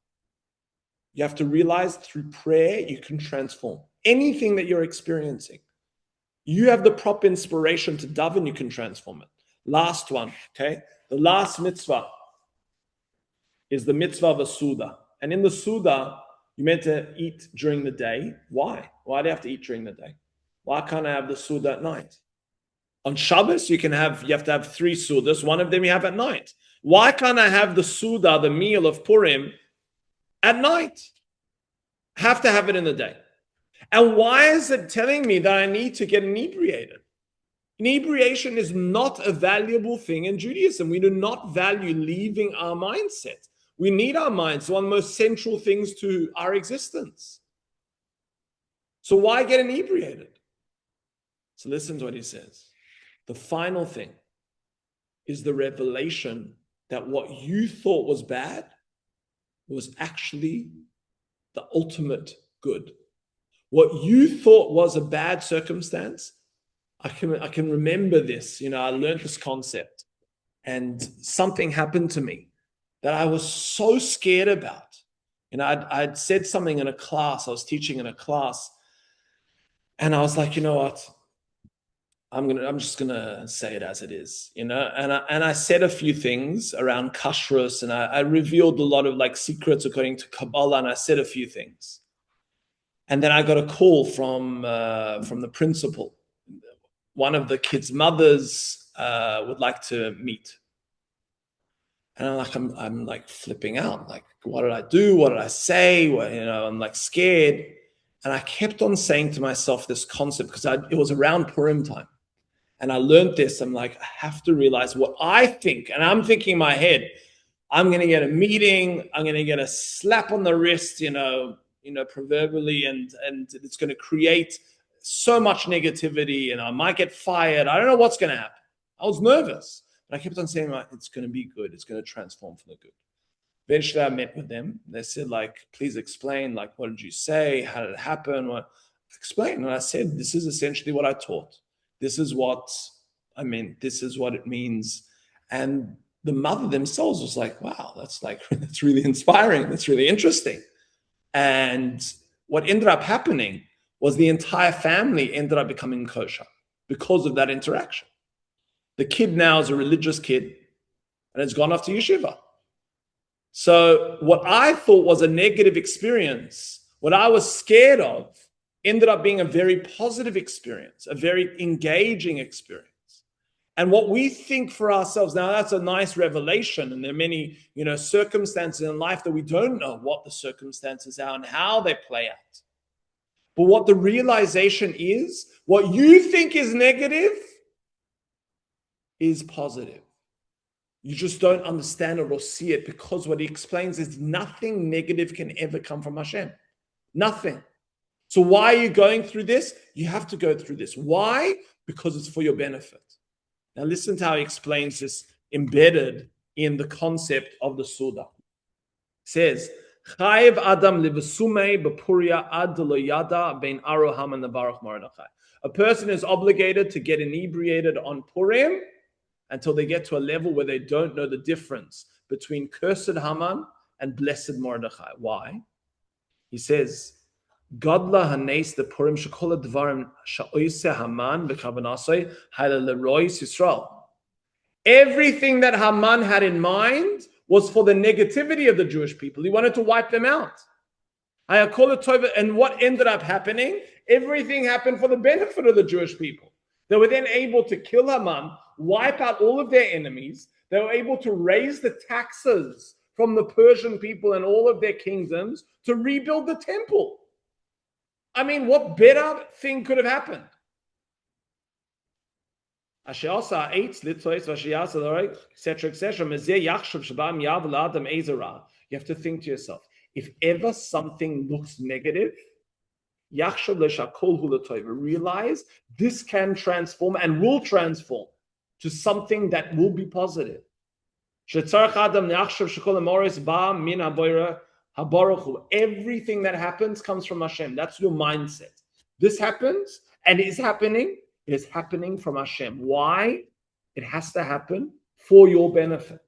You have to realize through prayer, you can transform anything that you're experiencing. You have the proper inspiration to daven, you can transform it. Last one, okay? The last mitzvah is the mitzvah of a Suda. And in the Suda, you're meant to eat during the day. Why? Why do you have to eat during the day? Why can't I have the Suda at night? On Shabbos, you have to have 3 Sudas. One of them you have at night. Why can't I have the Suda, the meal of Purim, at night? I have to have it in the day. And why is it telling me that I need to get inebriated? Inebriation is not a valuable thing in Judaism. We do not value leaving our mindset. We need our minds. It's one of the most central things to our existence. So why get inebriated? So listen to what he says. The final thing is the revelation that what you thought was bad was actually the ultimate good. What you thought was a bad circumstance, I can remember this. I learned this concept, and something happened to me that I was so scared about. I'd said something in a class. I was teaching in a class, and I was like, you know what? I'm just gonna say it as it is, and I said a few things around kashrus, and I revealed a lot of secrets according to Kabbalah, and I said a few things, and then I got a call from the principal. One of the kids' mothers would like to meet, and I'm flipping out, what did I do? What did I say? I'm scared, and I kept on saying to myself this concept because it was around Purim time. And I learned this. I'm I have to realize what I think. And I'm thinking in my head, I'm going to get a meeting. I'm going to get a slap on the wrist, proverbially. And it's going to create so much negativity. And I might get fired. I don't know what's going to happen. I was nervous. But I kept on saying, it's going to be good. It's going to transform for the good. Eventually, I met with them. They said, please explain, what did you say? How did it happen? Explain. And I said, this is essentially what I taught. This is what I meant. This is what it means. And the mother themselves was like, wow, that's really inspiring. That's really interesting. And what ended up happening was the entire family ended up becoming kosher because of that interaction. The kid now is a religious kid and has gone off to yeshiva. So what I thought was a negative experience, what I was scared of, ended up being a very positive experience, a very engaging experience. And what we think for ourselves, now that's a nice revelation, and there are many, circumstances in life that we don't know what the circumstances are and how they play out. But what the realization is, what you think is negative is positive. You just don't understand it or see it, because what he explains is nothing negative can ever come from Hashem. Nothing. So why are you going through this? You have to go through this. Why? Because it's for your benefit. Now listen to how he explains this embedded in the concept of the Suda. It says, Chayev Adam livesumei bepuria ad lo yada bein aroham and nevarach Mordechai. A person is obligated to get inebriated on Purim until they get to a level where they don't know the difference between cursed Haman and blessed Mordechai. Why? He says, Godla hanes the Purim shekola dvarim sha'oise Haman v'kavanasoi hayla lerois Yisrael. Everything that Haman had in mind was for the negativity of the Jewish people. He wanted to wipe them out. And what ended up happening? Everything happened for the benefit of the Jewish people. They were then able to kill Haman, wipe out all of their enemies. They were able to raise the taxes from the Persian people and all of their kingdoms to rebuild the temple. I mean, what better thing could have happened? etc., etc. You have to think to yourself, if ever something looks negative, realize this can transform and will transform to something that will be positive. Everything that happens comes from Hashem. That's your mindset. This happens and is happening. It is happening from Hashem. Why? It has to happen for your benefit.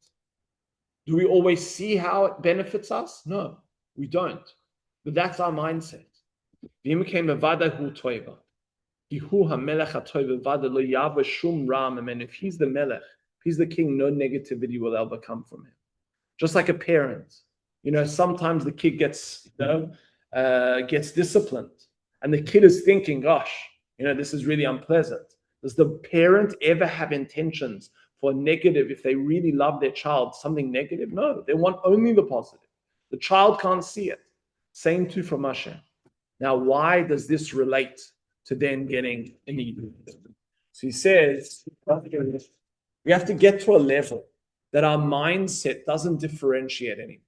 Do we always see how it benefits us? No, we don't. But that's our mindset. And if he's the melech, if he's the king, no negativity will ever come from him. Just like a parent. Sometimes the kid gets disciplined, and the kid is thinking, gosh, this is really unpleasant. Does the parent ever have intentions for negative, if they really love their child, something negative? No, they want only the positive. The child can't see it. Same too from Hashem. Now, why does this relate to then getting inebriated? So he says, we have to get to a level that our mindset doesn't differentiate anymore.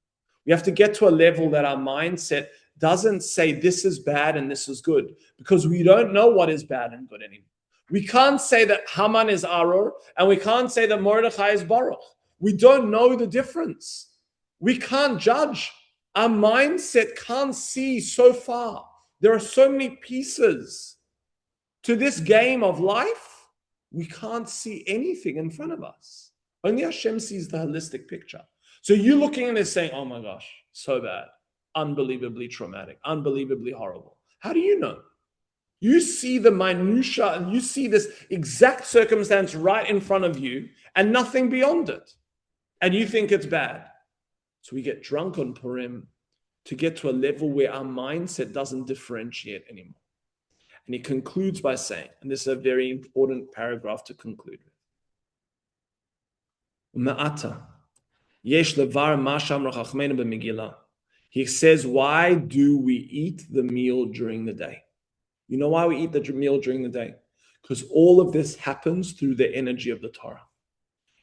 We have to get to a level that our mindset doesn't say this is bad and this is good, because we don't know what is bad and good anymore. We can't say that Haman is Aror, and we can't say that Mordechai is Baruch. We don't know the difference. We can't judge. Our mindset can't see so far. There are so many pieces to this game of life. We can't see anything in front of us. Only Hashem sees the holistic picture. So you're looking at this saying, oh my gosh, so bad, unbelievably traumatic, unbelievably horrible. How do you know? You see the minutia and you see this exact circumstance right in front of you and nothing beyond it. And you think it's bad. So we get drunk on Purim to get to a level where our mindset doesn't differentiate anymore. And he concludes by saying, and this is a very important paragraph to conclude with. He says, why do we eat the meal during the day? You know why we eat the meal during the day? Because all of this happens through the energy of the Torah.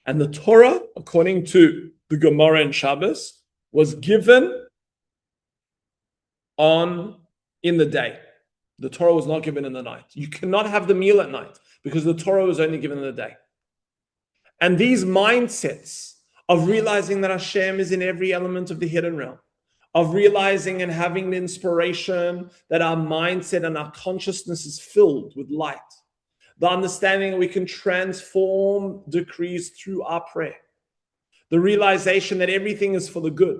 And the Torah, according to the Gemara and Shabbos, was given in the day. The Torah was not given in the night. You cannot have the meal at night because the Torah was only given in the day. And these mindsets of realizing that Hashem is in every element of the hidden realm, of realizing and having the inspiration that our mindset and our consciousness is filled with light. The understanding that we can transform decrees through our prayer. The realization that everything is for the good.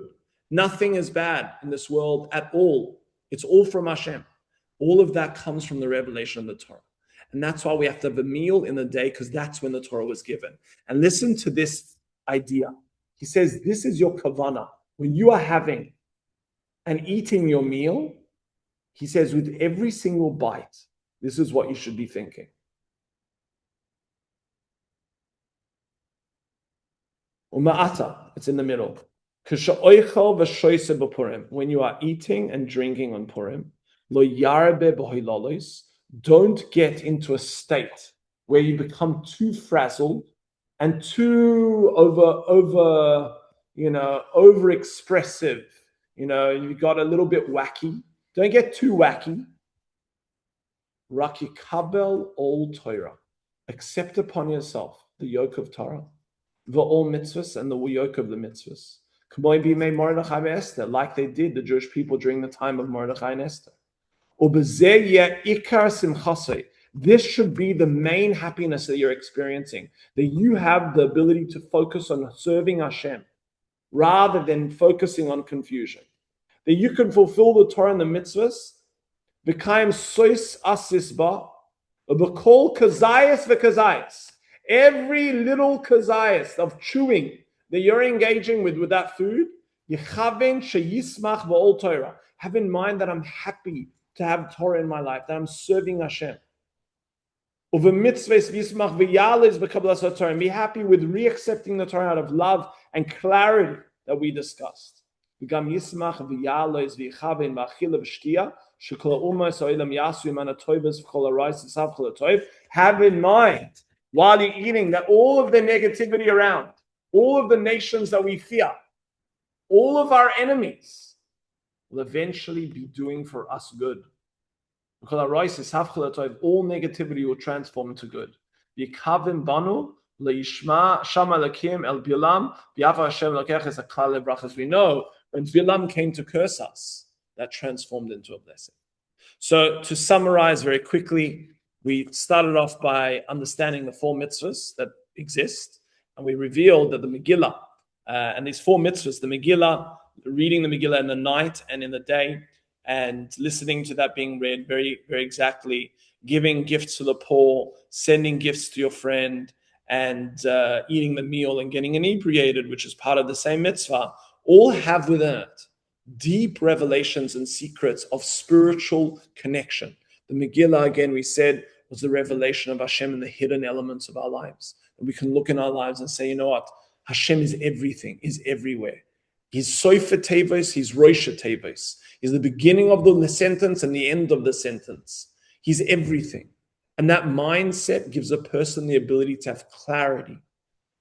Nothing is bad in this world at all. It's all from Hashem. All of that comes from the revelation of the Torah. And that's why we have to have a meal in the day, because that's when the Torah was given. And listen to this idea. He says, this is your kavanah. When you are having and eating your meal, he says, with every single bite, this is what you should be thinking. Uma'ata, it's in the middle. When you are eating and drinking on Purim, don't get into a state where you become too frazzled and too over expressive. You got a little bit wacky. Don't get too wacky. Rakikabel ol Torah. Accept upon yourself the yoke of Torah, the all mitzvos and the yoke of the mitzvos. Like they did, the Jewish people during the time of Mordechai and Esther. This should be the main happiness that you're experiencing, that you have the ability to focus on serving Hashem rather than focusing on confusion. That you can fulfill the Torah and the mitzvahs, B'kaim sois asisba, b'kol kazayas v'kazayas. Every little kazayas of chewing that you're engaging with that food, Yechaven sheyismach v'ol Torah. Have in mind that I'm happy to have Torah in my life, that I'm serving Hashem. And be happy with re-accepting the Torah out of love and clarity that we discussed. Have in mind while you're eating that all of the negativity around, all of the nations that we fear, all of our enemies will eventually be doing for us good. Because all negativity will transform into good. As we know, when Bilam came to curse us, that transformed into a blessing. So to summarize very quickly, we started off by understanding the 4 mitzvos that exist, and we revealed that the Megillah, and these 4 mitzvos, the Megillah, reading the Megillah in the night and in the day, and listening to that being read very, very exactly, giving gifts to the poor, sending gifts to your friend, and eating the meal and getting inebriated, which is part of the same mitzvah, all have within it deep revelations and secrets of spiritual connection. The Megillah, again, we said, was the revelation of Hashem in the hidden elements of our lives. And we can look in our lives and say, you know what? Hashem is everything, is everywhere. He's Sofer Tevos, he's Rosh Tevos. He's the beginning of the sentence and the end of the sentence. He's everything. And that mindset gives a person the ability to have clarity.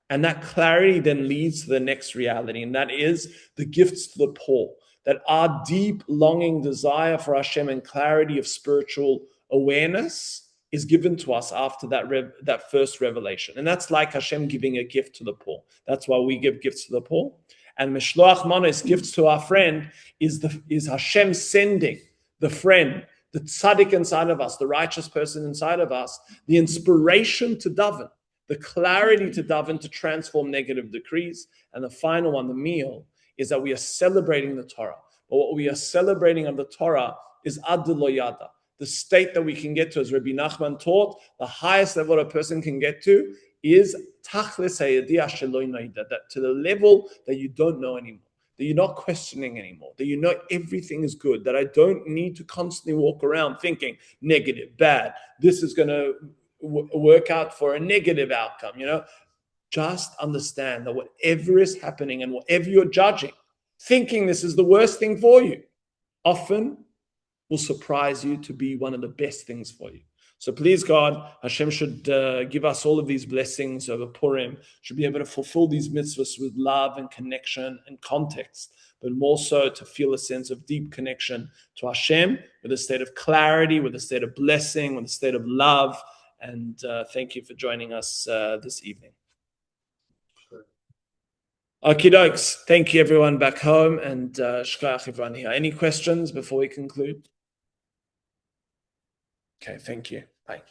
And that clarity then leads to the next reality, and that is the gifts to the poor. That our deep longing desire for Hashem and clarity of spiritual awareness is given to us after that first revelation. And that's like Hashem giving a gift to the poor. That's why we give gifts to the poor. And Mishloach Manos, gifts to our friend, is Hashem sending the friend, the tzaddik inside of us, the righteous person inside of us, the inspiration to daven, the clarity to daven, to transform negative decrees. And the final one, the meal, is that we are celebrating the Torah. But what we are celebrating of the Torah is ad lo yada, the state that we can get to, as Rabbi Nachman taught, the highest level a person can get to is tachlis hayediyah shelo noida, that to the level that you don't know anymore, that you're not questioning anymore, that you know everything is good, that I don't need to constantly walk around thinking negative, bad, this is going to work out for a negative outcome, Just understand that whatever is happening and whatever you're judging, thinking this is the worst thing for you, often will surprise you to be one of the best things for you. So please God, Hashem should give us all of these blessings over Purim, should be able to fulfill these mitzvahs with love and connection and context, but more so to feel a sense of deep connection to Hashem, with a state of clarity, with a state of blessing, with a state of love. And thank you for joining us this evening. Okie dokes. Thank you, everyone back home, and shkoyach everyone here. Any questions before we conclude? Okay, thank you. Bye.